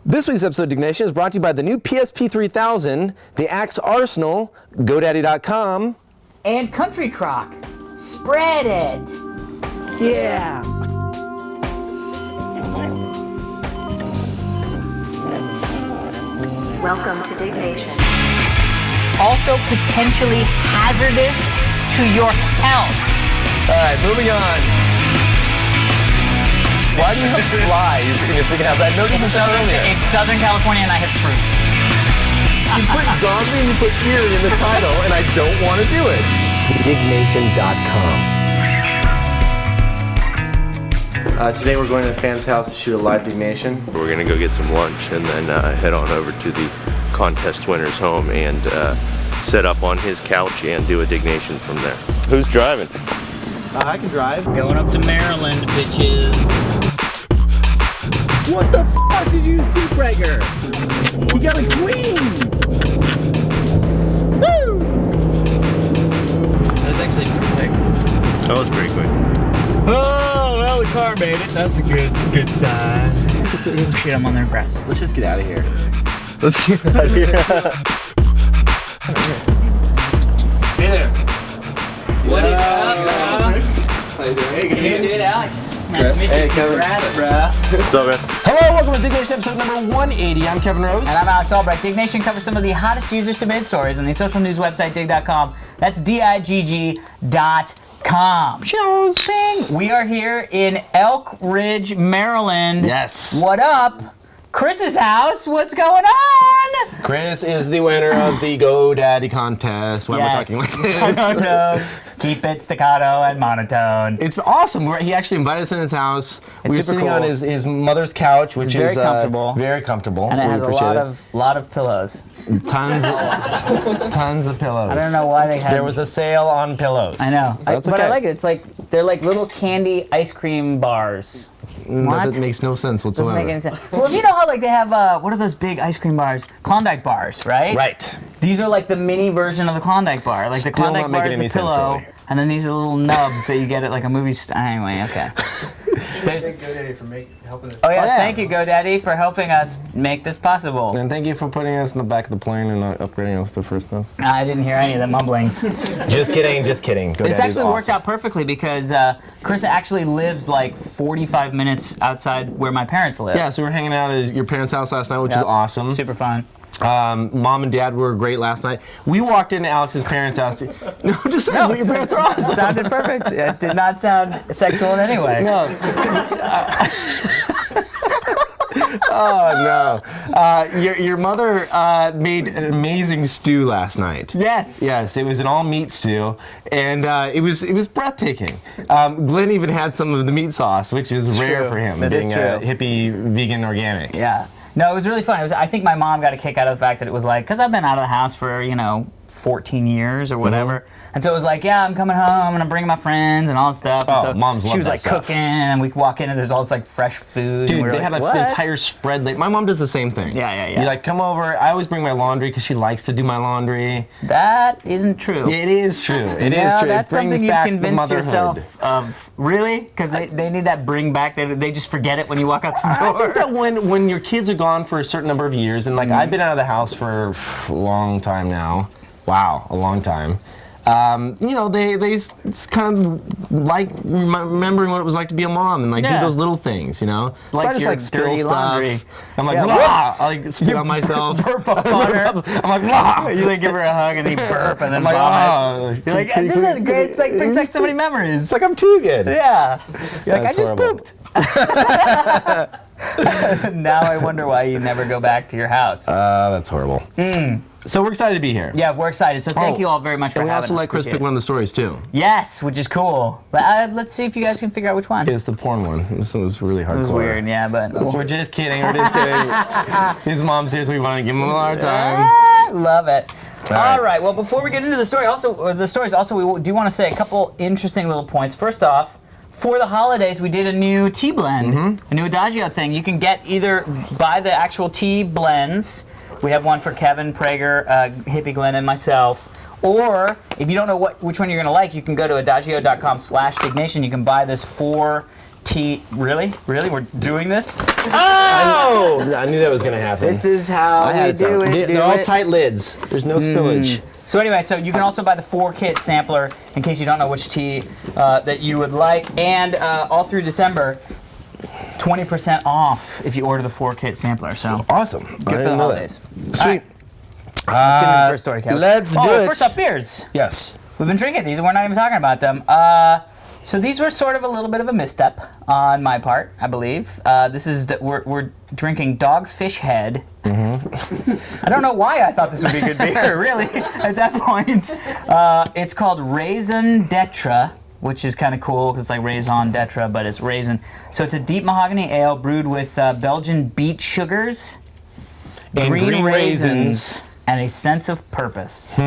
This week's episode of Diggnation is brought to you by the new PSP 3000, the Axe Arsenal, GoDaddy.com, and Country Crock. Spread it. Yeah. Welcome to Diggnation. Also potentially hazardous to your health. All right, moving on. Why do you have flies in your freaking house? I noticed this earlier. It's Southern California and I have fruit. You put zombie and you put ear in the title, and I don't want to do it. Diggnation.com. Today we're going to a fan's house to shoot a live Diggnation. We're gonna go get some lunch and then head on over to the contest winner's home and set up on his couch and do a Diggnation from there. Who's driving? I can drive. Going up to Maryland, bitches. What the fuck did you do, Prager? You got a queen! Woo! That was actually perfect. That was pretty quick. Oh, well, the car made it. That's a good sign. Shit, I'm on their grass. Let's just get out of here. Let's get out of here. Hey there. What is up, bro? How you doing? Hey, good to Hey, meet you. dude, Alex. Nice to meet Hey, you. Kevin. Congrats, bro. What's up, man? Hello, welcome to Diggnation episode number 180. I'm Kevin Rose. And I'm Alex Albrecht. Diggnation covers some of the hottest user-submitted stories on the social news website, dig.com. That's digg.com. Bing. We are here in Elk Ridge, Maryland. Yes. What up? Chris's house. What's going on? Chris is the winner of the GoDaddy contest. Why am I Yes. talking like this? I don't know. Keep it staccato and monotone. It's awesome. He actually invited us in his house. We were super sitting cool. on his mother's couch, which Very is comfortable. Very comfortable. And it We has a appreciate lot of pillows. tons of pillows. I don't know why they had. There was a sale on pillows. I know. That's But okay. I like it. It's like they're like little candy ice cream bars. What? That makes no sense Doesn't whatsoever. make any sense. Well, you know how like they have what are those big ice cream bars? Klondike bars, right? Right. These are like the mini version of the Klondike bar. Like the Still Klondike not bar making is the any sense, pillow, really. and then these are little nubs that you get at like a movie. Anyway, okay. There's, Thank GoDaddy for helping us. oh yeah, Oh, yeah. thank you GoDaddy for helping us make this possible. And thank you for putting us in the back of the plane and not upgrading us to first stuff. I didn't hear any of the mumblings. Just kidding, just kidding. This actually worked out perfectly because Chris actually lives like 45 minutes outside where my parents live. Yeah, so we were hanging out at your parents' house last night, which is Yep. awesome. Super fun. Mom and Dad were great last night. We walked into Alex's parents' house. No, I'm just saying, your parents are awesome. It sounded perfect. It did not sound sexual in any way. No. Oh no! Your mother made an amazing stew last night. Yes. Yes, it was an all meat stew, and it was breathtaking. Glenn even had some of the meat sauce, which is rare true. for him, That is being a true. hippie vegan organic. Yeah. No, it was really fun. I think my mom got a kick out of the fact that it was like, because I've been out of the house for, 14 years or whatever. And so it was like, yeah, I'm coming home and I'm bringing my friends and all this stuff. And Oh, so moms she love was that like stuff. cooking and we walk in and there's all this like fresh food. Dude, and we were they like, had what? an entire spread. My mom does the same thing. Yeah. You're like, come over. I always bring my laundry because she likes to do my laundry. That isn't true. It is true. It is No, true. that's It brings something you've back the convinced motherhood. yourself of. Really? Because they need that bring back. They just forget it when you walk out the door. I think that when your kids are gone for a certain number of years, and like I've been out of the house for a long time now. Wow, a long time. They kind of like remembering what it was like to be a mom and like do Yeah. those little things, So Like I just your like spill dirty stuff. laundry. I'm like, Yeah, blah! whoops! I like spit on myself. Burp up on her. I'm like, blah! You like give her a hug and then you burp and then I'm like, vomit. oh. You're like, this is great. It's like brings back so many memories. It's like I'm too good. Yeah. You're like, I That's just horrible. pooped. Now I wonder why you never go back to your house. That's horrible. So we're excited to be here. Yeah, we're excited. So thank you all very much for And we having also us. let Chris Appreciate pick one of the stories too. it. Yes, which is cool. Let's see if you guys can figure out which one. It's the porn one. This one was really hardcore. It was weird, yeah, but We're just kidding. We're just kidding. His mom's here, so we want to give him a hard time. love it. right. All right. Well, before we get into the story, we do want to say a couple interesting little points. First off, for the holidays, we did a new tea blend, a new Adagio thing. You can get either buy the actual tea blends. We have one for Kevin Prager, Hippie Glenn, and myself. Or if you don't know which one you're going to like, you can go to adagio.com/Diggnation. You can buy this 4 tea. Really? We're doing this? Oh! I knew that was going to happen. This is how we do it. They're all tight lids. There's no spillage. So anyway, so you can also buy the 4-kit sampler in case you don't know which tea that you would like. And all through December, 20% off if you order the 4-kit sampler. So Awesome. good for the holidays. Sweet. All right. Let's get into the first story, Kevin. Let's do it. First up, beers. Yes. We've been drinking these, and we're not even talking about them. So these were sort of a little bit of a misstep on my part, I believe. We're drinking Dogfish Head. I don't know why I thought this would be good beer, really, at that point. It's called Raison d'Etre, which is kind of cool because it's like raison d'etre, but it's raisin. So it's a deep mahogany ale brewed with Belgian beet sugars, And green raisins. and a sense of purpose.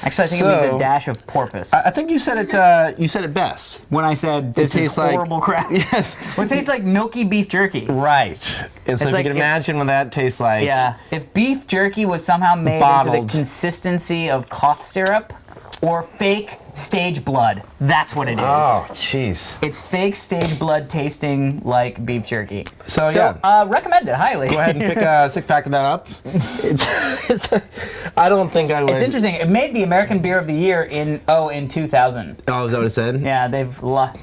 Actually, I think it means a dash of porpoise. I think you said it. You said it best. When I said this is tastes like- horrible crap. Yes. Well, it tastes like milky beef jerky. Right. And so if like you can if- imagine what that tastes like. Yeah. If beef jerky was somehow made into Bottled. the consistency of cough syrup or fake stage blood, that's what it is. Oh, jeez. It's fake stage blood tasting like beef jerky. So, yeah. Recommend it highly. Go ahead and pick a 6-pack of that up. I don't think I would. It's interesting. It made the American Beer of the Year in 2000. Oh, is that what it said? Yeah,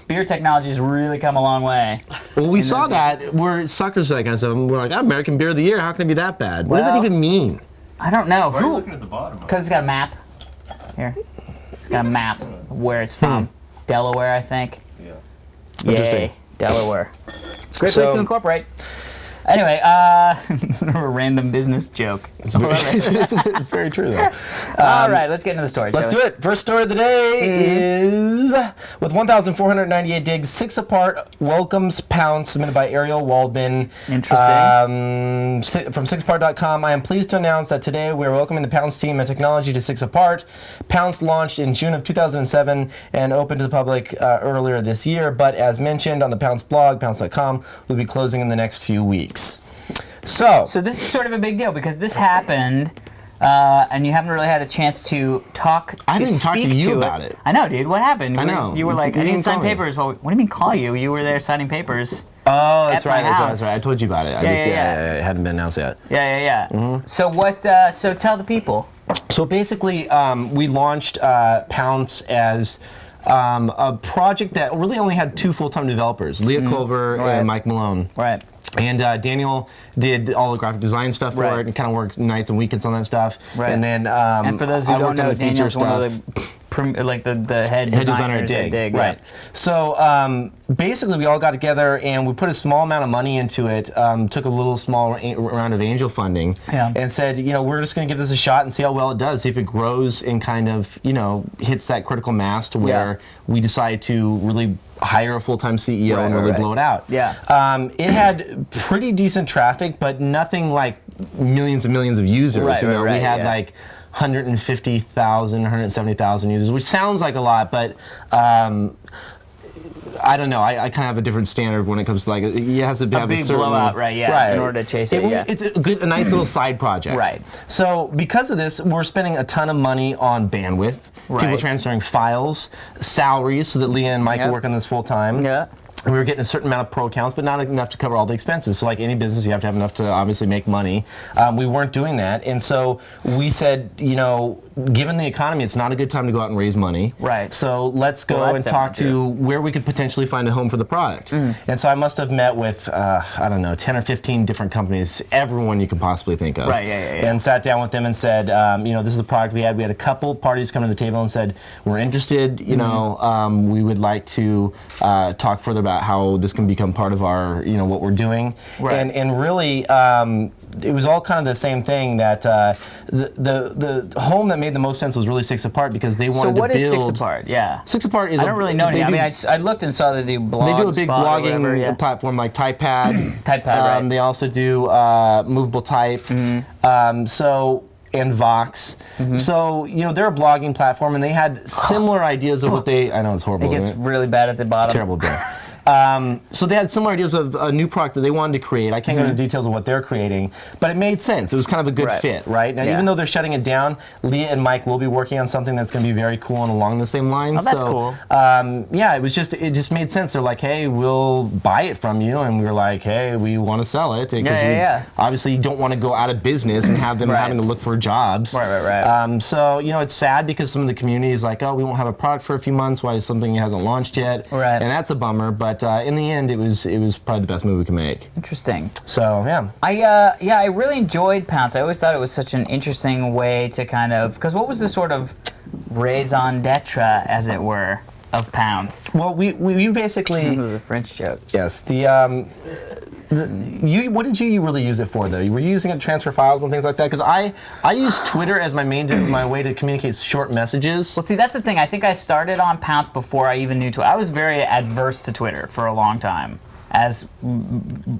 beer technology's really come a long way. Well, we saw that. We're suckers for that kind of stuff. We're like, American Beer of the Year. How can it be that bad? What does that Well- even mean? I don't know. Why are you looking at the bottom? Because it's got a map. Here. It's got a map of where it's from. Delaware, I think. Yeah. Interesting. Yay, Delaware. Great So- place to incorporate. Anyway, sort of a random business joke. It's very true, though. All right, let's get into the story. Let's do it. First story of the day is with 1,498 digs, 6 apart, welcomes Pownce, submitted by Ariel Waldman. Interesting. From 6apart.com, I am pleased to announce that today we are welcoming the Pownce team and technology to 6 Apart. Pownce launched in June of 2007 and opened to the public earlier this year, but as mentioned on the Pownce blog, pownce.com, will be closing in the next few weeks. So this is sort of a big deal because this happened, and you haven't really had a chance to talk. I didn't talk to speak you to about it. I know, dude. What happened? I know. You were like, You I need to didn't sign call me. papers. Well, what do you mean call you? You were there signing papers. Oh, that's At my right. That's right. house. That's right. I told you about it. It hadn't been announced yet. Yeah. So what? So tell the people. So basically, we launched Pownce as a project that really only had 2 full-time developers, Leah Culver Right. and Mike Malone. Right. And Daniel did all the graphic design stuff for Right. it and kind of worked nights and weekends on that stuff. Right. And then And for those who I don't worked on know, the feature Daniel's one stuff. of the head Head designer designers at Dig. yeah. Right. So basically, we all got together and we put a small amount of money into it. Took a little small round of angel funding, Yeah. and said, we're just going to give this a shot and see how well it does. See if it grows and kind of, hits that critical mass to where we decide to really hire a full-time CEO and really blow it out. Yeah. It had pretty decent traffic, but nothing like millions and millions of users. Right, We right, had yeah. like 150,000, 170,000 users, which sounds like a lot, but I don't know. I kind of have a different standard when it comes to like it has to have big a certain blowout, right? Yeah. In order to chase it, yeah. It's a nice little side project. Right. So because of this, we're spending a ton of money on bandwidth, people Right. transferring files, salaries, so that Leah and Mike Yep. can work on this full time. Yeah. We were getting a certain amount of pro accounts, but not enough to cover all the expenses. So like any business, you have to have enough to obviously make money. We weren't doing that. And so we said, given the economy, it's not a good time to go out and raise money. Right. So let's go Well, and that's talk definitely to where we could potentially find a home for the product. And so I must have met with, 10 or 15 different companies, everyone you can possibly think of. Right, yeah. And sat down with them and said, this is the product we had. We had a couple parties come to the table and said, we're interested, we would like to talk further about how this can become part of our, what we're doing. Right. And really, it was all kind of the same thing that the home that made the most sense was really 6 Apart because they wanted So what to is build. 6 Apart? Yeah. 6 Apart is I don't really know they any. I do- mean, I looked and saw that they do blog. they do a big Spot or blogging whatever, yeah. platform like TypePad. TypePad, right. They also do movable type. And Vox. So, they're a blogging platform and they had similar ideas of what they, I know it's horrible. It gets isn't it? really bad at the bottom. Terrible beer. So they had similar ideas of a new product that they wanted to create. I can't go into the details of what they're creating, but it made sense. It was kind of a good fit, right? Now, even though they're shutting it down, Leah and Mike will be working on something that's going to be very cool and along the same lines. Oh, that's cool. Yeah, it just made sense. They're like, hey, we'll buy it from you, and we were like, hey, we want to sell it because we obviously don't want to go out of business and have them having to look for jobs. Right. So it's sad because some of the community is like, oh, we won't have a product for a few months. Why is something hasn't launched yet? Right. And that's a bummer. But in the end, it was probably the best move we could make. Interesting. So yeah. I really enjoyed Pownce. I always thought it was such an interesting way to kind of, because what was the sort of raison d'etre, as it were, of Pownce? Well, we basically. This is a French joke. Yes. What did you really use it for though? Were you using it to transfer files and things like that? Because I use Twitter as my way to communicate short messages. Well, see, that's the thing. I think I started on Pownce before I even knew Twitter. I was very adverse to Twitter for a long time, as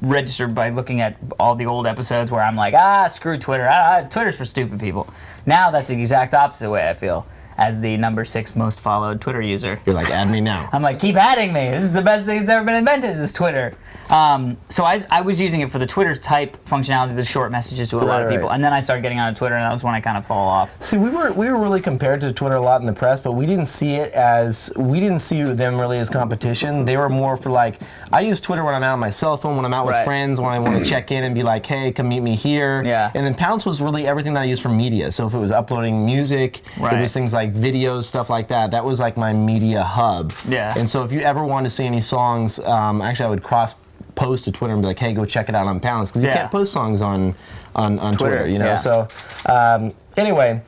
registered by looking at all the old episodes where I'm like, screw Twitter. Twitter's for stupid people. Now that's the exact opposite way I feel. As the number 6 most followed Twitter user. You're like, add me now. I'm like, keep adding me. This is the best thing that's ever been invented, this Twitter. So I was using it for the Twitter type functionality, the short messages to a lot of people. And then I started getting on Twitter, and that was when I kind of fall off. See, we were really compared to Twitter a lot in the press, but we didn't see them really as competition. They were more for like, I use Twitter when I'm out on my cell phone, when I'm out with friends, when I want to check in and be like, hey, come meet me here. Yeah. And then Pownce was really everything that I used for media. So if it was uploading music, it was things like videos, stuff like that. That was like my media hub. Yeah. And so if you ever wanted to see any songs, actually I would post to Twitter and be like, hey, go check it out on Pownce, because you can't post songs on Twitter, you know. Yeah. So anyway,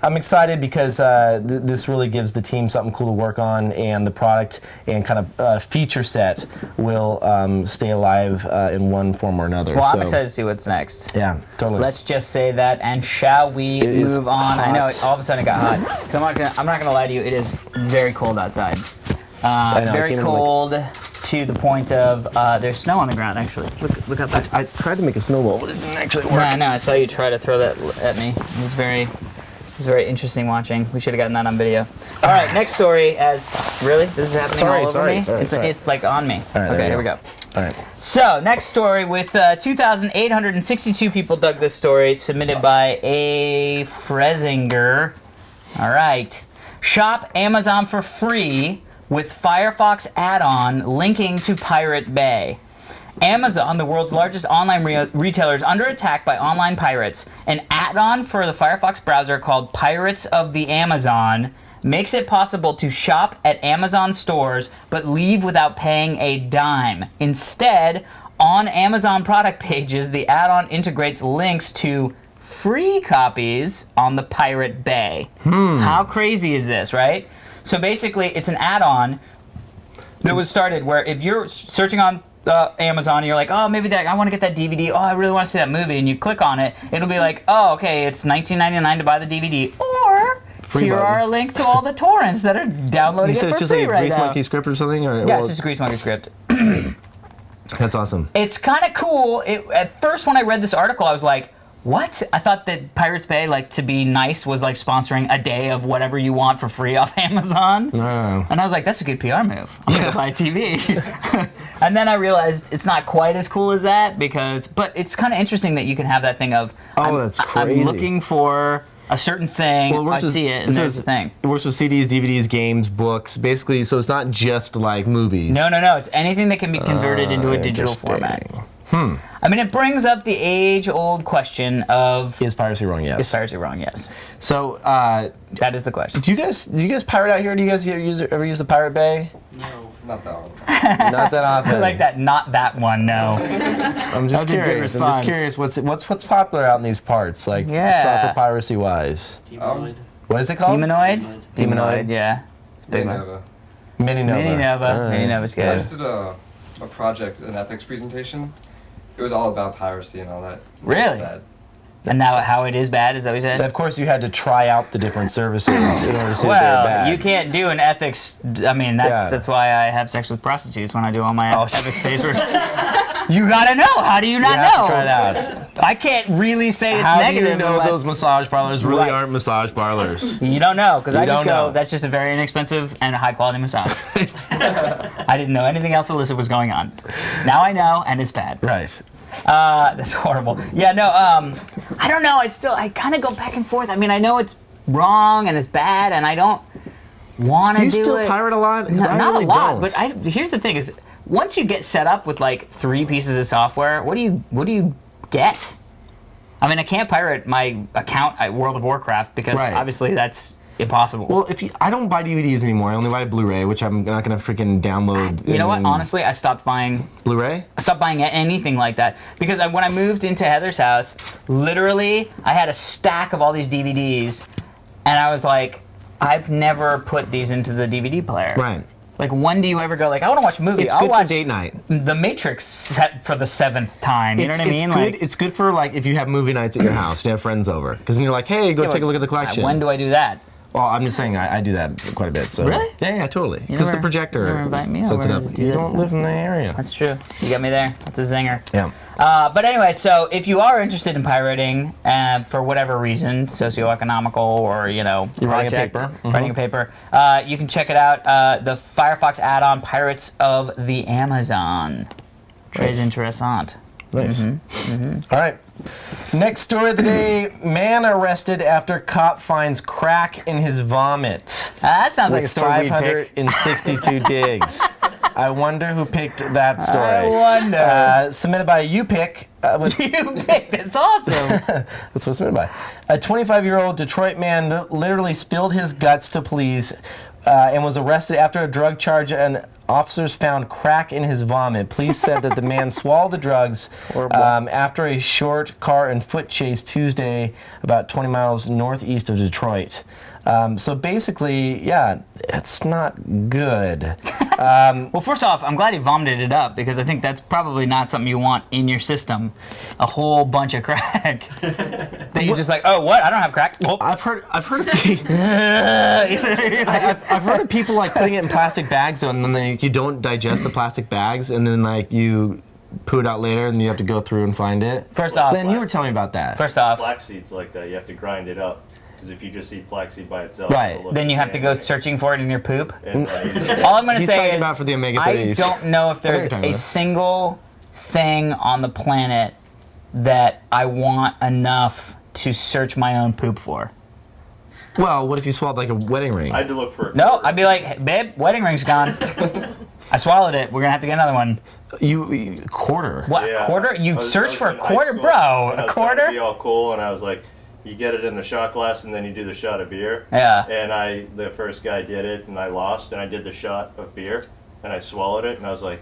I'm excited because this really gives the team something cool to work on, and the product and kind of feature set will stay alive in one form or another. Well, I'm excited to see what's next. Yeah, totally. Let's just say that, and shall we move on? I know all of a sudden it got hot. Because I'm not gonna lie to you, it is very cold outside. Very cold to the point of there's snow on the ground. Actually, look up there. I tried to make a snowball, but it didn't actually work. I know. I saw you try to throw that at me. It was very interesting watching. We should have gotten that on video. All right, next story. Really? This is happening all over me? It's like on me. All right, okay, here we go. All right. So, next story with 2,862 people dug this story, submitted by A. Fresinger. All right. Shop Amazon for free with Firefox add-on linking to Pirate Bay. Amazon, the world's largest online retailer, is under attack by online pirates. An add-on for the Firefox browser called Pirates of the Amazon makes it possible to shop at Amazon stores but leave without paying a dime. Instead, on Amazon product pages, the add-on integrates links to free copies on the Pirate Bay. How crazy is this, right? So basically, it's an add-on that was started where if you're searching on Amazon and you're like, oh, maybe I want to get that DVD. Oh, I really want to see that movie. And you click on it, it'll be like, oh, okay, it's $19.99 to buy the DVD. Or here are a link to all the torrents that are downloading it for free right now. You said it's just like a Grease Monkey script or something? Yeah, it's just a Grease Monkey script. That's awesome. It's kind of cool. At first, when I read this article, I was like, what? I thought that Pirates Bay, like, to be nice, was like sponsoring a day of whatever you want for free off Amazon. No. And I was like, that's a good PR move. I'm gonna go buy a TV. And then I realized it's not quite as cool as that but it's kind of interesting that you can have that thing of, that's crazy. I'm looking for a certain thing, I see it, and there's the thing. It works with CDs, DVDs, games, books, basically, so it's not just like movies. No, it's anything that can be converted into a digital format. I mean, it brings up the age-old question of... Is piracy wrong? Yes. Is piracy wrong? Yes. So, that is the question. Do you guys pirate out here? Do you guys ever use the Pirate Bay? No, not that often. Not that often. I like that, not that one, no. I'm just curious. What's popular out in these parts, like software piracy-wise? Demonoid. What is it called? Demonoid? Demonoid, yeah. It's a big one. Mininova. Mininova's good. I just did a project, an ethics presentation. It was all about piracy and all that. Really? Bad. And now how it is bad, is that what you said? But of course, you had to try out the different services in order to see if they were bad. You can't do an ethics. I mean, that's why I have sex with prostitutes when I do all my ethics papers. You gotta know. How do you not know? You have to try it out. I can't really say it's How negative. do you know unless- those massage parlors really Right. aren't massage parlors? You don't know, because I just don't go, know. that's just a very inexpensive and high quality massage. I didn't know anything else illicit was going on. Now I know, and it's bad. Right. That's horrible. Yeah, no, I don't know. I kind of go back and forth. I mean, I know it's wrong and it's bad, and I don't want to Do do you still it. pirate a lot? 'Cause No, I not really a lot, don't. but here's the thing: is once you get set up with like 3 pieces of software, what do you get? I mean, I can't pirate my account at World of Warcraft because Right. obviously that's impossible. Well, I don't buy DVDs anymore. I only buy Blu-ray, which I'm not gonna freaking download. you know what? in Honestly, I stopped buying Blu-ray. anything like that because when I moved into Heather's house, literally I had a stack of all these DVDs, and I was like, I've never put these into the DVD player. Right. Like, when do you ever go like, I want to watch a movie? It's I'll good watch for date night. The Matrix set for the 7th time. You know what I mean? It's good. It's good for like if you have movie nights at your house, you have friends over, because then you're like, hey, go take a look at the collection. When do I do that? Well, I'm just saying I do that quite a bit. So Really? Yeah, totally. Because the never- projector never invite me sets it over up. to do You this don't live in the area. That's true. You got me there. That's a zinger. Yeah. But anyway, so if you are interested in pirating for whatever reason, socioeconomical or You're writing a project, paper. writing a paper, you can check it out. The Firefox add-on Pirates of the Amazon. Très interessant. Nice. Mm-hmm. All right. Next story of the day: man arrested after cop finds crack in his vomit. That sounds like a With story we'd pick. 562 digs. I wonder who picked that story. I wonder. Submitted by YouPick. You picked. It's awesome. That's what's submitted by. A 25-year-old Detroit man literally spilled his guts to police and was arrested after a drug charge, and officers found crack in his vomit. Police said that the man swallowed the drugs after a short car and foot chase Tuesday about 20 miles northeast of Detroit. So basically, yeah, it's not good. Well, first off, I'm glad he vomited it up because I think that's probably not something you want in your system. A whole bunch of crack. That you're just like, oh, what? I don't have crack. Oh. I've heard of I've heard of people like putting it in plastic bags though, and then you don't digest the plastic bags, and then like you poo it out later, and you have to go through and find it. First off, Glenn, you were telling me about that. first off, Flaxseed's like that. You have to grind it up. Because if you just eat flaxseed by itself, Right. it'll look then you the have to same go way. searching for it in your poop. And, All I'm going to He's say talking is, about for the I omega-3s. don't know if there's you're talking a about. single thing on the planet that I want enough to search my own poop for. Well, what if you swallowed like a wedding ring? I had to look for. No, I'd be like, hey, babe, wedding ring's gone. I swallowed it. We're going to have to get another one. You quarter. What, Yeah. quarter? I You was- search I for was a in high quarter? school, Bro, and I a was trying to quarter? be all cool, and I was like, you get it in the shot glass, and then you do the shot of beer. Yeah. And the first guy did it, and I lost, and I did the shot of beer, and I swallowed it, and I was like,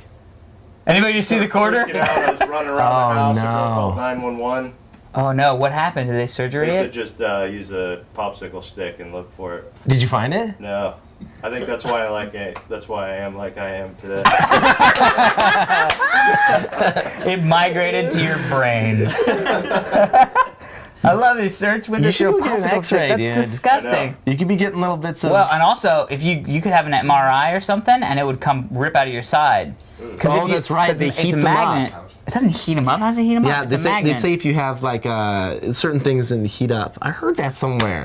Anybody see the quarter? freaking out. I was running around the Oh, house, no. and I called 911. Oh no, what happened? Did they surgery They said it? just use a popsicle stick and look for it. Did you find it? No. I think that's why that's why I am like I am today. It migrated to your brain. I love it. Search with You the should go get an popsicle stick. X-ray, That's dude. disgusting. You could be getting little bits of. Well, and also, if you could have an MRI or something, and it would come rip out of your side. Oh, that's right. It heats them up. It doesn't heat them up. How does it heat them yeah, up? they It's a say, magnet.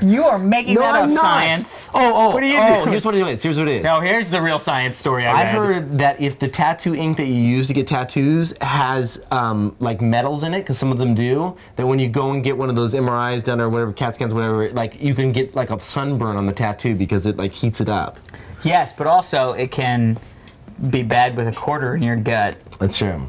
You are making No, that up, I'm not. science. Oh, What are you oh, doing? here's what it is. Here's what it is. No, here's the real science story I I read. heard that if the tattoo ink that you use to get tattoos has like metals in it, because some of them do, that when you go and get one of those MRIs done or whatever, CAT scans, whatever, like you can get like a sunburn on the tattoo because it like heats it up. Yes, but also it can be bad with a quarter in your gut. That's true.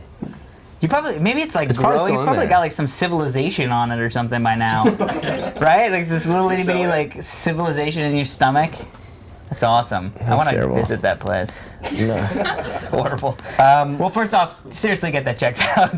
You probably, maybe it's like probably growing. still It's in probably there. got like some civilization on it or something by now, right? Like this little itty bitty like civilization in your stomach. That's awesome. I want to terrible. visit that place. No. It's horrible. Well, first off, seriously get that checked out.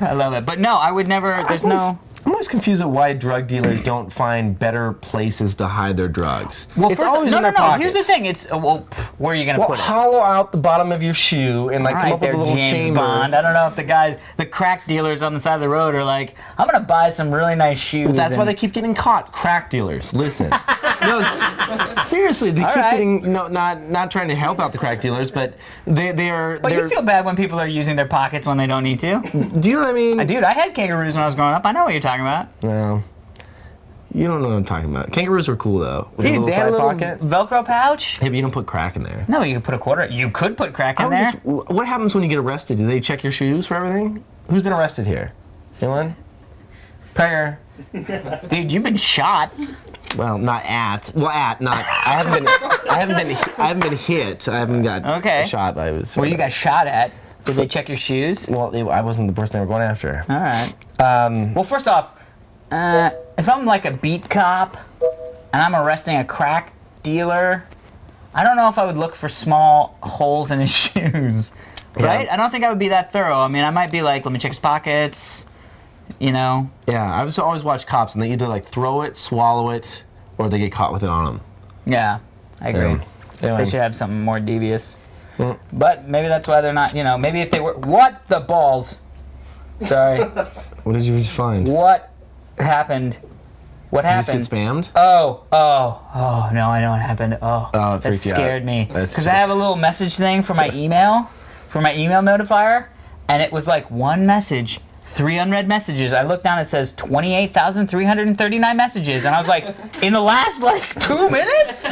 I love it, but no, I would never. There's no. I'm always confused at why drug dealers don't find better places to hide their drugs. Well, it's first, always no, in no, their no. pockets. Here's the thing. It's well, where are you gonna Well, put it? hollow out the bottom of your shoe and like All come right, up with there, a little James chamber. Bond. I don't know if the crack dealers on the side of the road are like, I'm gonna buy some really nice shoes. That's why and- they keep getting caught. Crack dealers, listen. No, seriously, they All keep right. getting not trying to help out the crack dealers, but they are. But you feel bad when people are using their pockets when they don't need to. Do you know what I mean? Dude, I had kangaroos when I was growing up. I know what you're talking about. No. You don't know what I'm talking about. Kangaroos were cool though. With Dude, a little they had a side little pocket. Velcro pouch. Yeah, but you don't put crack in there. No, you could put a quarter. You could put crack in there. What happens when you get arrested? Do they check your shoes for everything? Who's been arrested here? Anyone? Prayer. Dude, you've been shot. Well, not at. Well, at not. I haven't been hit. I haven't got Okay. shot. I was. Where you got shot at? Did they check your shoes? Well, I wasn't the person they were going after. All right. Well, first off, if I'm like a beat cop and I'm arresting a crack dealer, I don't know if I would look for small holes in his shoes. Right? Yeah. I don't think I would be that thorough. I mean, I might be like, let me check his pockets, you know? Yeah, I've always watched cops, and they either like throw it, swallow it, or they get caught with it on them. Yeah, I agree. Yeah. They should have something more devious. But maybe that's why they're not, you know, maybe if they were, what the balls? Sorry. What did you just find? What happened? What Did you happened? just get spammed? Oh, no, I know what happened. Oh, it that freaked you out. scared me. That's Because I have a little message thing for my email, notifier, and it was like one message, 3 unread messages. I looked down, it says 28,339 messages, and I was like, in the last like 2 minutes?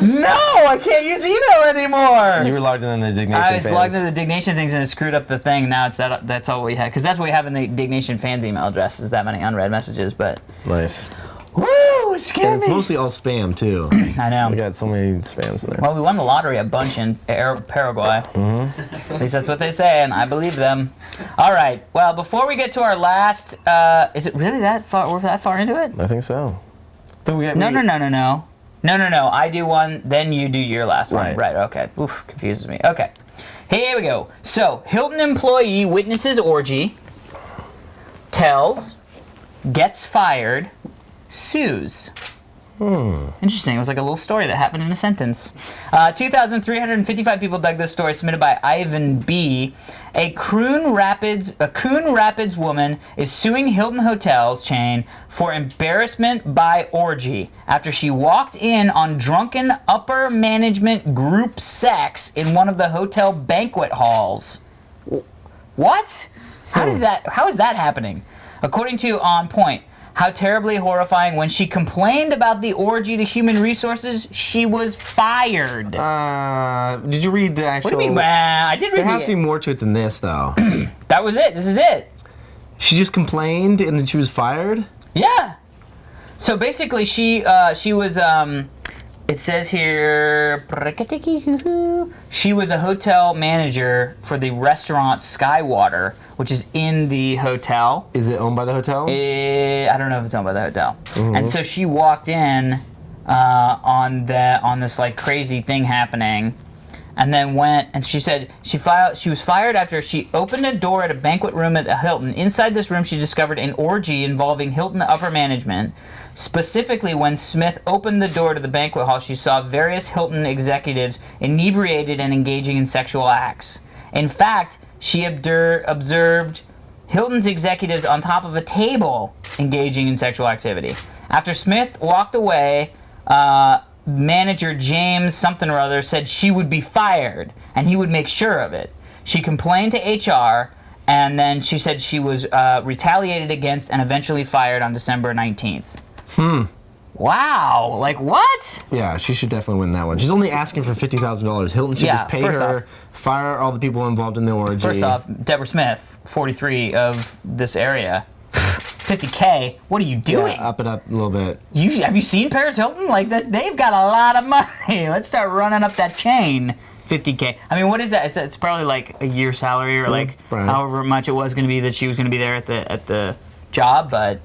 No, I can't use email anymore. You were logged in the Diggnation I was fans. logged into the Diggnation things and it screwed up the thing. Now it's that's all we had, because that's what we have in the Diggnation fans email address, is that many unread messages. But Nice. woo, it scared And it's me. mostly all spam too. I know. We got so many spams in there. Well, we won the lottery a bunch in Paraguay. Mm-hmm. At least that's what they say, and I believe them. All right. Well, before we get to our last, is it really that far? We're that far into it? I think so. No. I do one, then you do your last one. Right. Right. Okay. Oof, confuses me. Okay. Here we go. So, Hilton employee witnesses orgy, tells, gets fired, sues. Interesting. It was like a little story that happened in a sentence. 2,355 people dug this story, submitted by Ivan B. A Coon Rapids woman is suing Hilton Hotels chain for embarrassment by orgy after she walked in on drunken upper management group sex in one of the hotel banquet halls. What? How is that happening? According to On Point, how terribly horrifying. When she complained about the orgy to human resources, she was fired. Did you read the actual? What do you mean? I did read There has it. to be more to it than this, though. That was it. This is it. She just complained and then she was fired? Yeah. So basically, she was. It says here. She was a hotel manager for the restaurant Skywater, which is in the hotel. Is it owned by the hotel? I don't know if it's owned by the hotel. And so she walked in on this like crazy thing happening, and then went and she said she was fired after she opened a door at a banquet room at the Hilton. Inside this room, she discovered an orgy involving Hilton upper management. Specifically, when Smith opened the door to the banquet hall, she saw various Hilton executives inebriated and engaging in sexual acts. In fact, she observed Hilton's executives on top of a table engaging in sexual activity. After Smith walked away, manager James something or other said she would be fired and he would make sure of it. She complained to HR, and then she said she was retaliated against and eventually fired on December 19th. Wow, like what? Yeah, she should definitely win that one. She's only asking for $50,000. Hilton should just pay first her, off. fire all the people involved in the orgy. First off, Deborah Smith, 43 of this area. $50K, what are you doing? Yeah, up it up a little bit. Have you seen Paris Hilton? Like that, they've got a lot of money. Let's start running up that chain. $50K. I mean, what is that? It's probably like a year's salary or like right. however much it was going to be that she was going to be there at the job. But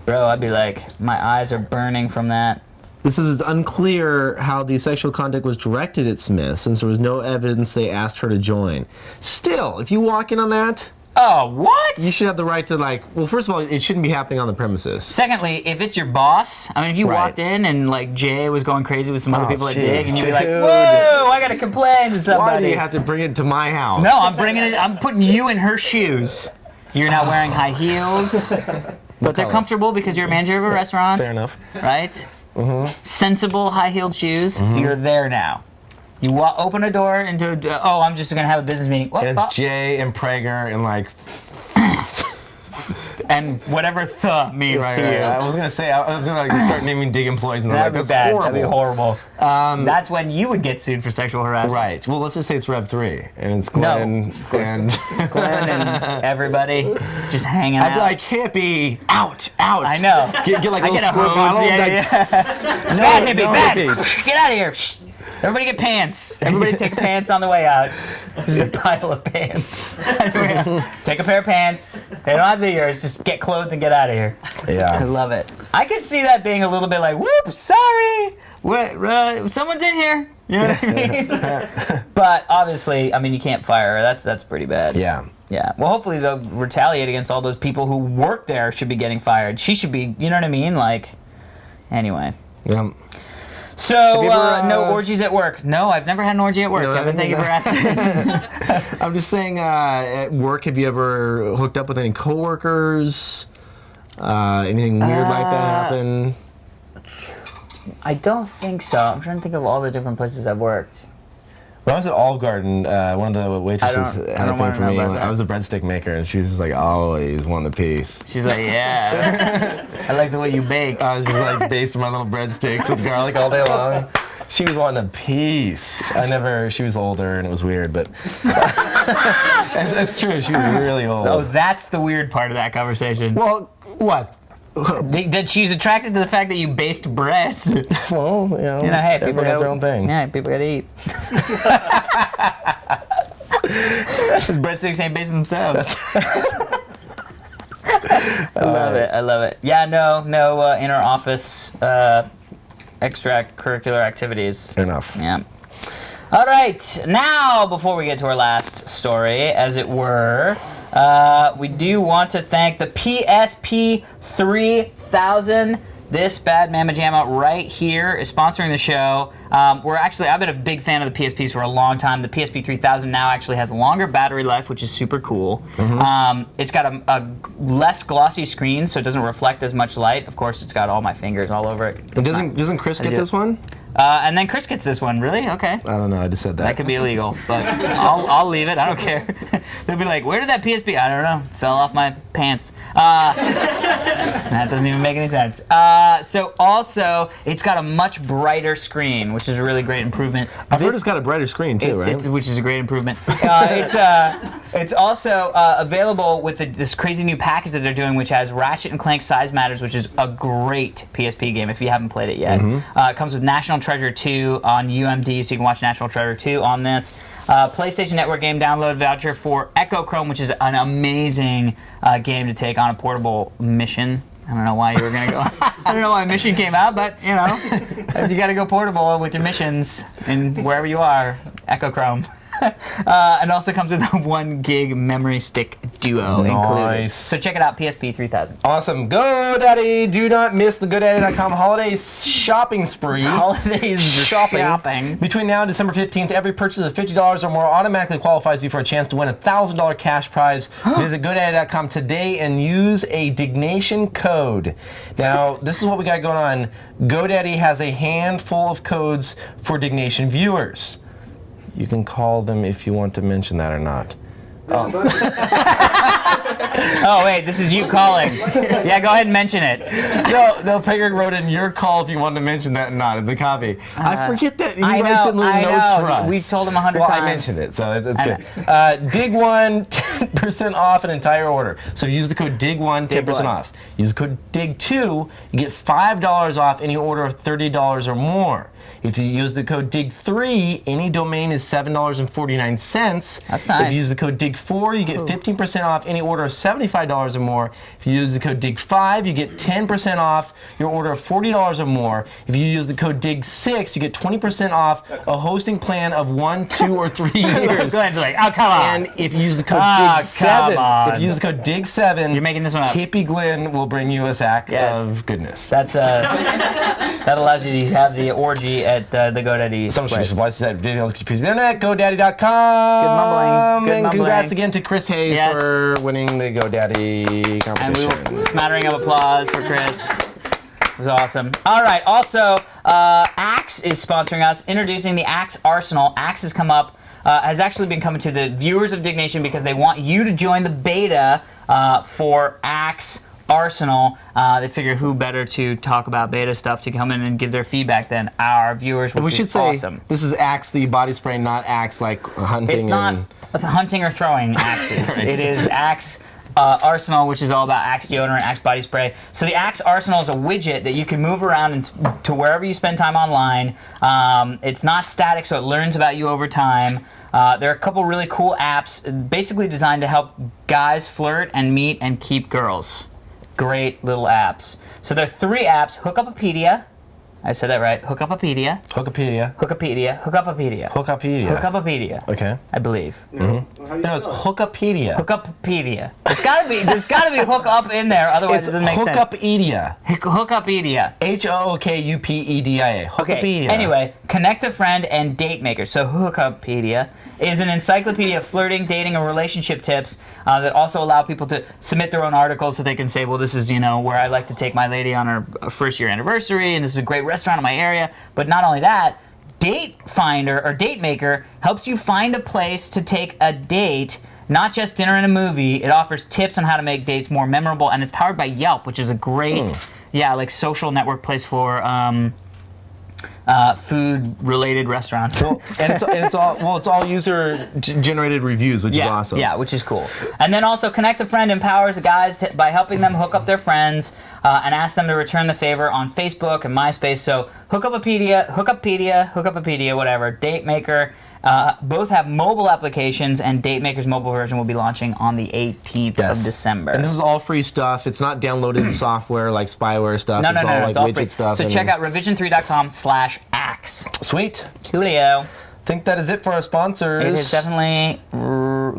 bro, I'd be like, my eyes are burning from that. This is unclear how the sexual conduct was directed at Smith, since there was no evidence they asked her to join. Still, if you walk in on that, Oh, what? you should have the right to well, first of all, it shouldn't be happening on the premises. Secondly, if it's your boss, I mean, if you Right. walked in and like Jay was going crazy with some other Oh, people at jeez, Dig, and you'd be like, dude. "Whoa, I gotta complain to somebody." Why do you have to bring it to my house? No, I'm bringing it. I'm putting you in her shoes. You're not wearing high heels, but they're color? comfortable because you're a manager of a restaurant, Fair enough. right? sensible high-heeled shoes. So you're there now. You open a door into, I'm just going to have a business meeting. And it's Jay and Prager and like... and whatever means to you. I was gonna say I was gonna like start naming dig employees and That'd be that's bad. horrible. That'd be horrible. That's when you would get sued for sexual harassment. Right. Well, let's just say it's Rev 3 and it's Glenn and Glenn and everybody just hanging I'd out. be like hippie, out. I know. Get like a I little get a squirt hose. bottle. Yeah. Bad hippie, bad. Get out of here. Shh. Everybody get pants. Everybody take pants on the way out. There's a pile of pants. Take a pair of pants. They don't have to be yours. Just get clothed and get out of here. I Yeah. love it. I could see that being a little bit like, whoop, sorry. Someone's in here. You know what I mean? But obviously, I mean, you can't fire her. That's pretty bad. Yeah. Yeah. Well, hopefully they'll retaliate against all those people who work there should be getting fired. She should be, you know what I mean? Like, anyway. Yeah. So, you ever, no orgies at work. No, I've never had an orgy at work. No, Kevin, thank you for asking. I'm just saying, at work, have you ever hooked up with any coworkers? Anything weird like that happen? I don't think so. I'm trying to think of all the different places I've worked. When I was at Olive Garden, one of the waitresses I had don't a thing wanna for know me. about that. I was a breadstick maker, and she was just like always wanting the piece. She's like, yeah. I like the way you bake. I was just like basting my little breadsticks with garlic all day long. She was wanting a piece. She was older and it was weird, but and that's true. She was really old. Oh, that's the weird part of that conversation. Well, what? That she's attracted to the fact that you baste bread. Well, you know hey, people everybody has their own thing. Yeah, people gotta eat. Breadsticks ain't basing themselves. I love it. Yeah, no inner office extracurricular activities. Enough. Yeah. All right. Now, before we get to our last story, as it were, we do want to thank the PSP 3000. This Bad Mamma Jamma right here is sponsoring the show. I've been a big fan of the PSPs for a long time. The PSP 3000 now actually has a longer battery life, which is super cool. It's got a less glossy screen, so it doesn't reflect as much light. Of course, it's got all my fingers all over it. Doesn't Chris get this one? And then Chris gets this one. Really? Okay. I don't know. I just said that. That could be illegal, but I'll leave it. I don't care. They'll be like, "Where did that PSP?" I don't know. Fell off my pants. That doesn't even make any sense. So also, it's got a much brighter screen, which is a really great improvement. I've heard it's got a brighter screen too, right? Which is a great improvement. It's also available with this crazy new package that they're doing, which has Ratchet and Clank Size Matters, which is a great PSP game if you haven't played it yet. It comes with National Treasure 2 on UMD, so you can watch National Treasure 2 on this. PlayStation Network game download voucher for Echo Chrome, which is an amazing game to take on a portable mission. I don't know why you were gonna go. I don't know why mission came out, but you know, you got to go portable with your missions and wherever you are. Echo Chrome. And also comes with a 1 gig memory stick duo included. Nice. So check it out, PSP 3000. Awesome. GoDaddy. Do not miss the GoDaddy.com holiday shopping spree. Holidays shopping. Between now and December 15th, every purchase of $50 or more automatically qualifies you for a chance to win a $1,000 cash prize. Visit GoDaddy.com today and use a Diggnation code. Now, this is what we got going on. GoDaddy has a handful of codes for Diggnation viewers. You can call them if you want to mention that or not. Oh wait, this is you calling. Yeah, go ahead and mention it. No, Prager wrote in your call if you wanted to mention that or not in the copy. I forget that he writes it in little notes for us. We've told him 100 times. times. I mentioned it, so it's good. Dig1, 10% off an entire order. So use the code DIG1, 10% off. Use the code DIG2, you get $5 off any order of $30 or more. If you use the code DIG3, any domain is $7.49. That's nice. If you use the code DIG4, you get 15% off any order of $75 or more. If you use the code DIG5, you get 10% off your order of $40 or more. If you use the code DIG6, you get 20% off a hosting plan of 1, 2, or 3 years. Glenn's like, oh, come on. And if you use the code come DIG7, on. if you use the code DIG7, You're making this one up. Hippie Glenn will bring you a sack of goodness. That's that allows you to have the orgy at the GoDaddy. So much place. supplies at videos, computers, the internet, GoDaddy.com. Good mumbling. Good and mumbling. congrats again to Chris Hayes Yes. for winning the GoDaddy And competition. we will smattering of applause for Chris. was awesome. All right. Also, Axe is sponsoring us, introducing the Axe Arsenal. Axe has come up, has actually been coming to the viewers of Diggnation because they want you to join the beta for Axe Arsenal. They figure who better to talk about beta stuff to come in and give their feedback than our viewers, which We should is say awesome. this is Axe the body spray, not Axe like hunting. It's not and hunting or throwing axes. Right. It is Axe Arsenal, which is all about Axe deodorant, Axe body spray. So the Axe Arsenal is a widget that you can move around to wherever you spend time online. It's not static, so it learns about you over time. There are a couple really cool apps basically designed to help guys flirt and meet and keep girls. Great little apps. So there are 3 apps. Hookupapedia. I said that right. Hookupapedia. Hookapedia. Hookapedia. Hookupapedia. Hookapedia. Hookupapedia. Okay. I believe. No, it's Hookapedia. Hookupapedia. There's gotta be hook up in there, otherwise It's it doesn't make sense. Hookupedia. Hookupedia. Hookupedia. Hookapedia. Okay. Anyway, connect a friend and date maker. So Hookupapedia is an encyclopedia of flirting, dating, and relationship tips that also allow people to submit their own articles so they can say, well, this is where I like to take my lady on her first year anniversary, and this is a great restaurant in my area. But not only that, Date Finder or Date Maker helps you find a place to take a date. Not just dinner and a movie. It offers tips on how to make dates more memorable, and it's powered by Yelp, which is a great, social network place for food-related restaurants. Well, and it's all user-generated reviews, which is awesome. Yeah, which is cool. And then also, Connect a Friend empowers guys by helping them hook up their friends and ask them to return the favor on Facebook and MySpace. So Hookupapedia, whatever, Date Maker. Both have mobile applications, and Date Maker's mobile version will be launching on the 18th of December. And this is all free stuff. It's not downloaded software like spyware stuff. No, it's all like it's all widget free. stuff. So check out revision3.com/axe. Sweet. Coolio. Think that is it for our sponsors. It has definitely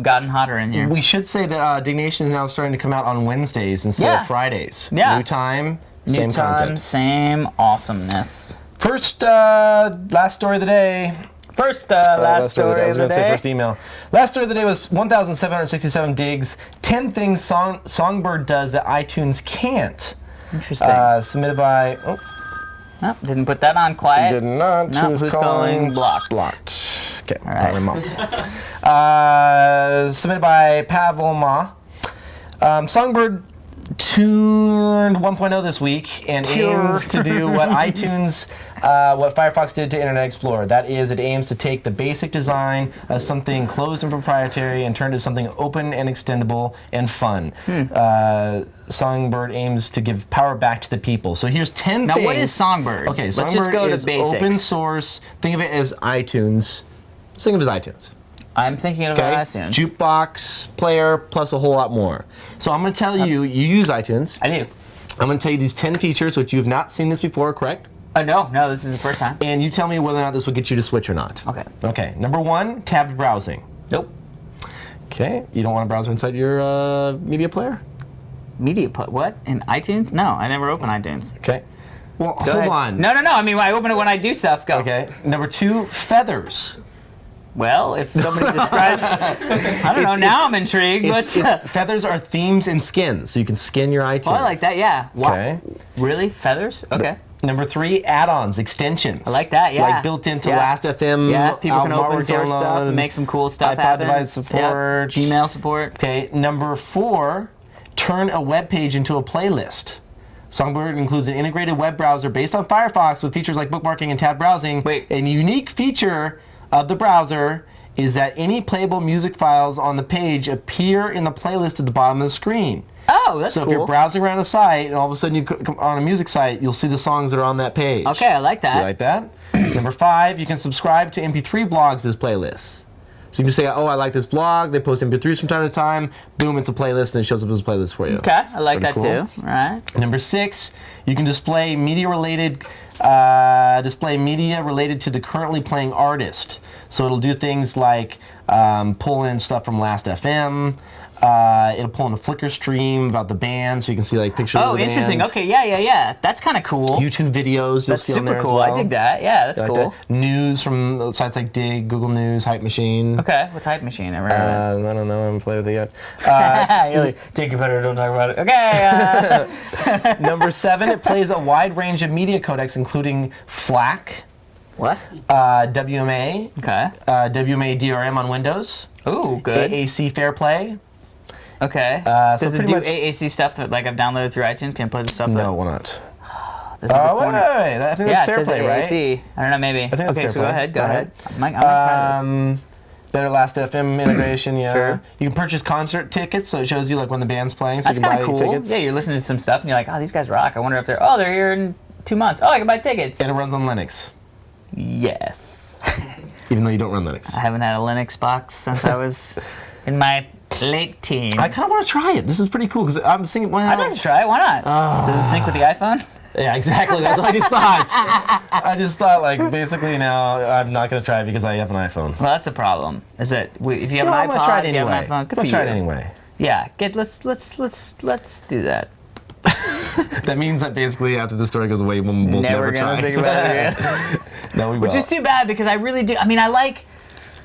gotten hotter in here. We should say that Diggnation is now starting to come out on Wednesdays instead of Fridays. Yeah. New time, New same time, content. same awesomeness. First, last story of the day. First, last story I was of the going to say day. first email. Last story of the day was 1,767 digs, 10 things Songbird does that iTunes can't. Interesting. Submitted by... Oh, Nope, didn't put that on quiet. did not. Nope, who's calling? Blocked. Blocked. Okay, All right. power him off. Submitted by Pavloma. Songbird tuned 1.0 this week and aims to do what what Firefox did to Internet Explorer. That is, it aims to take the basic design of something closed and proprietary and turn it into something open and extendable and fun. Songbird aims to give power back to the people. So here's 10 Now, things. what is Songbird? Okay, Let's Songbird just go is to basics. open source. Think of it as iTunes. Think of it as iTunes. I'm thinking of Okay? iTunes. Jukebox player plus a whole lot more. So I'm going to tell you, you use iTunes. I do. I'm going to tell you these 10 features, which you've not seen this before, correct? No, this is the first time. And you tell me whether or not this will get you to switch or not. Okay. Okay. Number 1, tabbed browsing. Nope. Okay. You don't want a browser inside your media player? What? In iTunes? No, I never open iTunes. Okay. Well, Go hold ahead. on. No. I mean, I open it when I do stuff. Go. Okay. Number 2, feathers. Well, if somebody describes, I don't know. Now I'm intrigued. Feathers are themes and skins, so you can skin your iTunes. Oh, I like that. Yeah. Wow. Okay. Really? Feathers? Okay. Number 3, add-ons, extensions. I like that. Yeah. Like built into Last.fm. Yeah. People can album open source download, stuff and make some cool stuff iPod happen. device support. Yeah. Gmail support. Okay. Number 4, turn a web page into a playlist. Songbird includes an integrated web browser based on Firefox with features like bookmarking and tabbed browsing. Wait. A unique feature of the browser is that any playable music files on the page appear in the playlist at the bottom of the screen. Oh, that's So cool. if you're browsing around a site and all of a sudden you come on a music site, you'll see the songs that are on that page. Okay, I like that. You like that? Number 5, you can subscribe to MP3 blogs as playlists. So you can say, oh, I like this blog. They post MP3s from time to time. Boom, it's a playlist, and it shows up as a playlist for you. Okay, I like Pretty that cool. too. All right. Number 6, you can display media related to the currently playing artist. So it'll do things like pull in stuff from Last.fm, It'll pull in a Flickr stream about the band, so you can see like pictures of Oh, the interesting. band. Okay, yeah. That's kind of cool. YouTube videos you'll That's see on there super as cool. well. I dig that. Yeah, that's Like cool. that. News from sites like Dig, Google News, Hype Machine. Okay, what's Hype Machine? Never heard of it. I don't know. I haven't played with it yet. You're like, take your better, don't talk about it. Okay. Number 7, it plays a wide range of media codecs, including FLAC, What? WMA, Okay. WMA DRM on Windows, Ooh, good. AAC Fairplay. Okay. so Does it pretty do much- AAC stuff that like I've downloaded through iTunes? Can I play the stuff? No, why not? This is the Oh, wait, corner. I think Yeah, that's it says Fairplay, right? AAC. I don't know, maybe. think that's Okay, so go Fairplay. ahead. Go Go ahead. I might try this. Better Last FM integration, yeah. Sure. You can purchase concert tickets, so it shows you like when the band's playing, so That's you can kind buy of cool. tickets. Yeah, you're listening to some stuff and you're like, oh, these guys rock. I wonder if they're here in 2 months. Oh, I can buy tickets. And it runs on Linux, Yes. even though you don't run Linux. I haven't had a Linux box since I was in my late teens. I kind of want to try it. This is pretty cool because I'm thinking, well, I'd like to try it. Why not? Does it sync with the iPhone? yeah, exactly. That's what I just thought. I just thought, like, basically now I'm not going to try it because I have an iPhone. Well, that's the problem. Is that if you have I'm an gonna try iPod, it if you have anyway. an iPhone, good I'm for gonna try you. it anyway. Yeah, let's do that. That means that basically after the story goes away, we'll both Never never gonna try. think about it again. No, we will. Which is too bad because I really do. I mean, I like.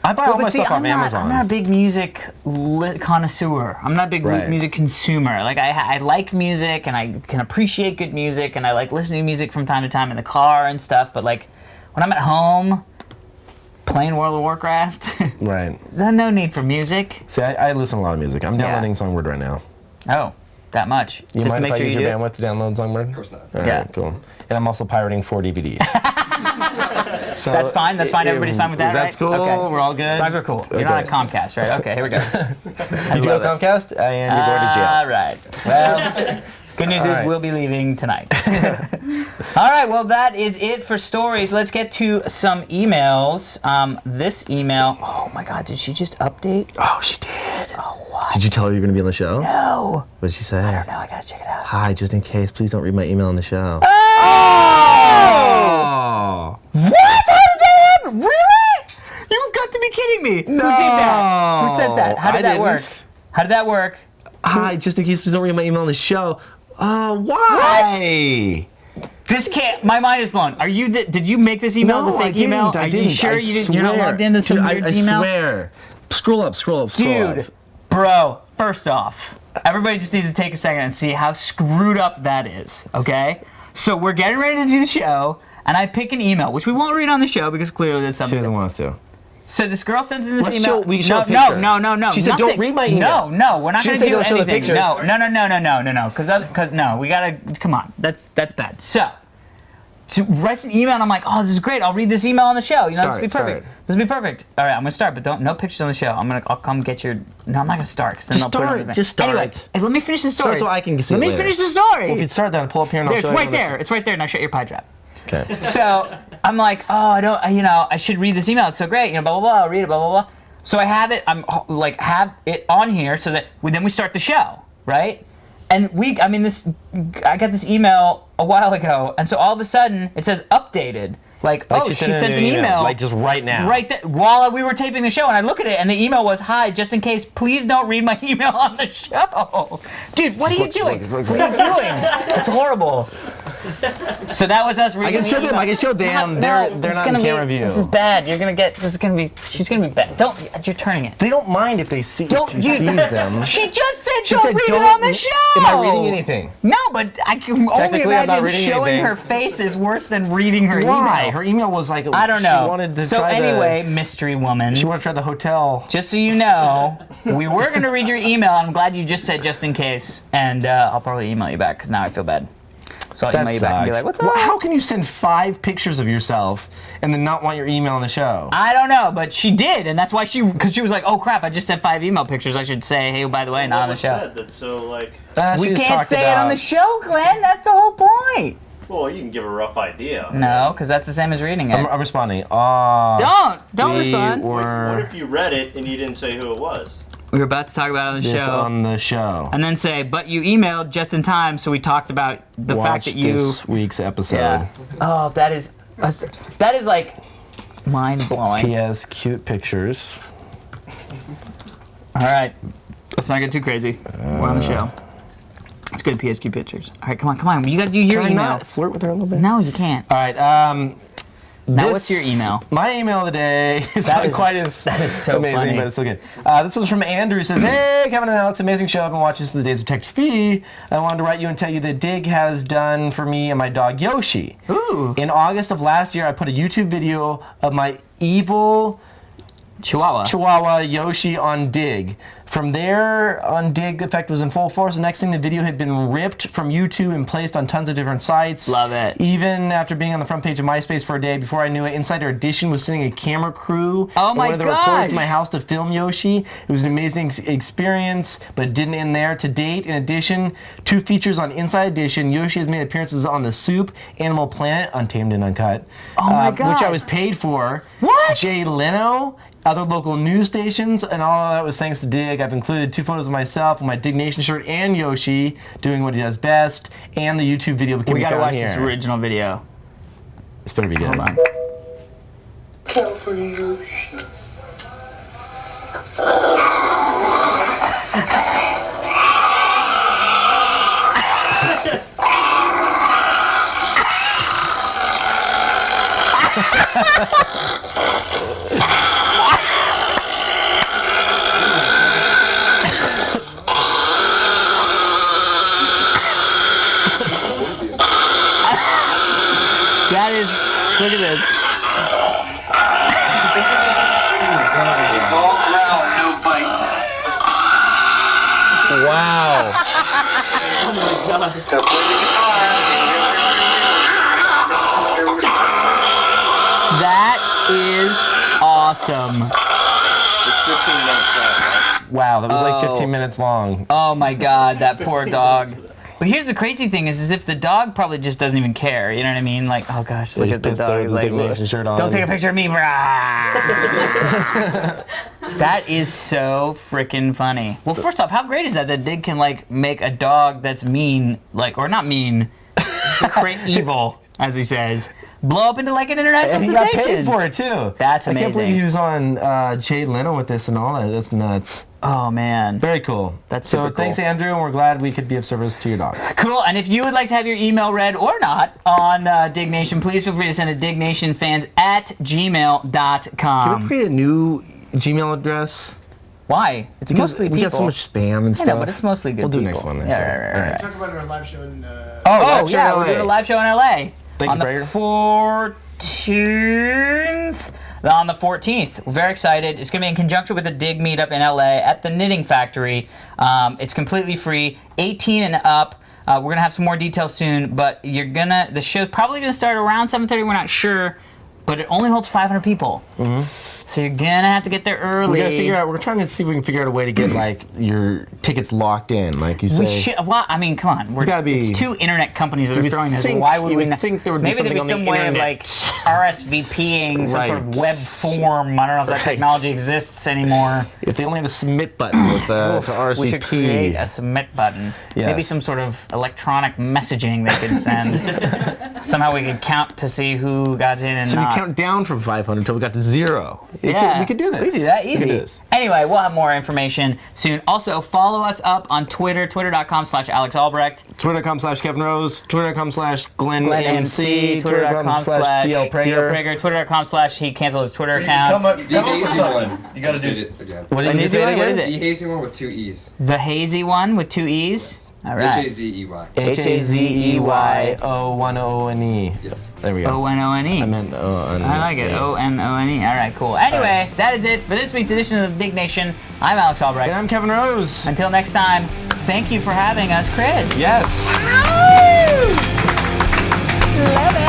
I buy all But my see, stuff off I'm Amazon. not a big music connoisseur. I'm not a big Right. music consumer. Like I like music and I can appreciate good music and I like listening to music from time to time in the car and stuff. But like when I'm at home playing World of Warcraft, Right. there's no need for music. See, I listen to a lot of music. I'm downloading Songbird right now. Oh, that much. You Just to mind make if I sure use you your do. bandwidth to download Songbird? Of course not. All right, Yeah. cool. And I'm also pirating 4 DVDs. So That's fine. That's fine. Everybody's fine with that, That's right? cool. Okay. We're all good. As long as we're cool. You're not Okay. on Comcast, right? Okay, here we go. You do go Comcast, and you're going to jail. All right. Well, good news All is right. we'll be leaving tonight. All right. Well, that is it for stories. Let's get to some emails. This email. Oh my God! Did she just update? Oh, she did. Oh what? Did you tell her you're going to be on the show? No. What did she say? I don't know. I gotta check it out. Hi, just in case, please don't read my email on the show. Oh! What? How did that happen? Really? You've got to be kidding me. Who did that? Who said that? How did I that work? didn't. How did that work? Hi, just in case, please don't read my email on the show. Why? This can't. My mind is blown. Are you? Did you make this email as a I fake didn't. email? I Are didn't. you sure I you're not swear. logged into some Dude, weird I email? swear. Scroll up. Dude, bro. First off, everybody just needs to take a second and see how screwed up that is. Okay. So we're getting ready to do the show, and I pick an email, which we won't read on the show because clearly that's She something. doesn't want us to. So this girl sends in this Let's email. show- we can show a no, picture. no. She said, "Don't nothing. read my email." No, we're not She going didn't to do say don't show the anything. pictures. No. Because no, we gotta. Come on, that's bad. So writes an email, and I'm like, oh, this is great. I'll read this email on the show. You know, this will be perfect. This will be perfect. All right, I'm gonna start, but no pictures on the show. I'll come get your. No, I'm not gonna start. Cause then Just they'll put it on start. the- Just start. Anyway, hey, let me finish the story. so I can see Let it me later. finish the story. Well, if you start that, pull up here and I'll There, show it's you. right there. It's right there. Now shut your pie trap. Okay. So I'm like, oh, I should read this email. It's so great, blah blah blah. I'll read it, blah blah blah. So I have it. I'm like have it on here so that then we start the show, right? And I got this email a while ago, and so all of a sudden it says updated. Like Like oh, she she sent sent an an email, email. like just right now. Right there, while we were taping the show, and I look at it, and the email was, "Hi, just in case, please don't read my email on the show." Dude, what are you doing? What are you doing? It's horrible. So that was us reading. I can show the them. email. I can show them. No, They're it's not gonna in camera be, view. This is bad. She's gonna be bad. Don't. You're turning it. They don't mind if they see. Don't if she you? sees them. She just said She don't said, read "Don't it on the re- show. Am I reading anything? No, but I can only Technically, I'm not imagine reading showing anything. her face is worse than reading her Why? email. Her email was like. I don't know. She wanted to so try anyway, mystery woman. She wanted to try the hotel. Just so you know, we were going to read your email. I'm glad you just said just in case. And I'll probably email you back because now I feel bad. So I'll That email you back and be sucks. like, what's Well, up? how can you send 5 pictures of yourself and then not want your email on the show? I don't know, but she did. And that's why because she was like, oh crap, I just sent 5 email pictures. I should say, hey, by the way, not on the show. Said that's so like. We She just can't talked say it on the about- show, Glenn. That's the whole point. Well, you can give a rough idea. No, because that's the same as reading it. I'm responding. Don't we respond. What were if you read it and you didn't say who it was? We were about to talk about it on the this show. on the show. And then say, but you emailed just in time, so we talked about the fact Watch that you. this week's episode. Yeah. Oh, that is like mind blowing. P.S. Cute pictures. All right. Let's not get too crazy. We're on the show. It's good PSQ pictures. All right, come on. You got to do your Can I email. not flirt with her a little bit? No, you can't. All right. Now, what's your email? My email of the day is That not is- quite as that is so amazing, funny. but it's still good. This was from Andrew. Who says, "Hey, Kevin and Alex, amazing show. I've been watching since the days of Tech TV. I wanted to write you and tell you that Dig has done for me and my dog Yoshi. Ooh. In August of last year, I put a YouTube video of my evil Chihuahua Yoshi on Dig. From there, on Dig, effect was in full force. The next thing, the video had been ripped from YouTube and placed on tons of different sites. Love it. Even after being on the front page of MySpace for a day, before I knew it, Insider Edition was sending a camera crew Oh my one of the reporters gosh. to my house to film Yoshi. It was an amazing experience, but it didn't end there. To date, in addition, 2 features on Inside Edition, Yoshi has made appearances on The Soup, Animal Planet, Untamed and Uncut, Oh my God. which I was paid for. What? Jay Leno, other local news stations, and all of that was thanks to Dig. I've included 2 photos of myself with my Diggnation shirt and Yoshi doing what he does best, and the YouTube video can We be gotta found watch here. this original video. This better be good. Hold on. California Yoshi. That is, look at this. It's all growl, no bite. Wow. Now play the guitar. That is awesome. It's 15 minutes long, right? Wow, that was like Oh. 15 minutes long. Oh my God, that poor dog. But here's the crazy thing is if the dog probably just doesn't even care, you know what I mean? Like, oh gosh, look He's at the pissed dog. there He's with his like, Diggnation shirt on. don't take a picture of me, brah. That is so freaking funny. Well, first off, how great is that Dig can like make a dog that's mean, like, or not mean, evil, as he says, blow up into like an international And he got sensation. paid for it too. That's I can't believe amazing. he was on Jay Leno with this and all that. That's nuts. Oh man. Very cool. That's so. super Thanks, cool. Andrew, and we're glad we could be of service to your dog. Cool, and if you would like to have your email read or not on Diggnation, please feel free to send it dignationfans@gmail.com. Can we create a new Gmail address? Why? It's Because mostly we people. got so much spam and I stuff. know, but it's mostly good We'll do people. next one. Yeah, right. Talk about our live show in. Oh, yeah, we're doing a live show in LA Thank on you, the Brager. 14th. On the 14th. We're very excited. It's going to be in conjunction with the Dig meetup in LA at the Knitting Factory. It's completely free, 18 and up. We're going to have some more details soon, but the show's probably going to start around 7:30. We're not sure, but it only holds 500 people. So you're going to have to get there early. We gotta figure out. We're trying to see if we can figure out a way to get like your tickets locked in, like you say. We should. Well, I mean, come on. gotta be- It's 2 internet companies that You are would throwing this. think- Why would you we would not? think there would be Maybe there'd be something on some the way of internet. like RSVPing, some sort of Right. web form. I don't know if that Right. technology exists anymore. If they only had a submit button with to RSVP. We should create a submit button. Yes. Maybe some sort of electronic messaging they could send. Somehow we could count to see who got in and So not. we count down from 500 until we got to 0. We could do this. We could do that We easy. could do this. Anyway, we'll have more information soon. Also, follow us up on Twitter, twitter.com/AlexAlbrecht. Twitter.com/Kevin Rose, Twitter.com/Glenn MC, Twitter.com/DL Prager. Twitter.com/he canceled his Twitter account. Come up with hazy something. one. You gotta do Read it again. What What did you say What again? is The it? hazy one with 2 E's. The hazy one with 2 E's? All right. H-A-Z-E-Y. HAZEYO1ONE. Yes. There we go. O-N-O-N-E. I meant O-N-E. I like it. O-N-O-N-E. All right, cool. Anyway, that is it for this week's edition of Diggnation. I'm Alex Albrecht. And I'm Kevin Rose. Until next time, thank you for having us, Chris. Yes. Love it.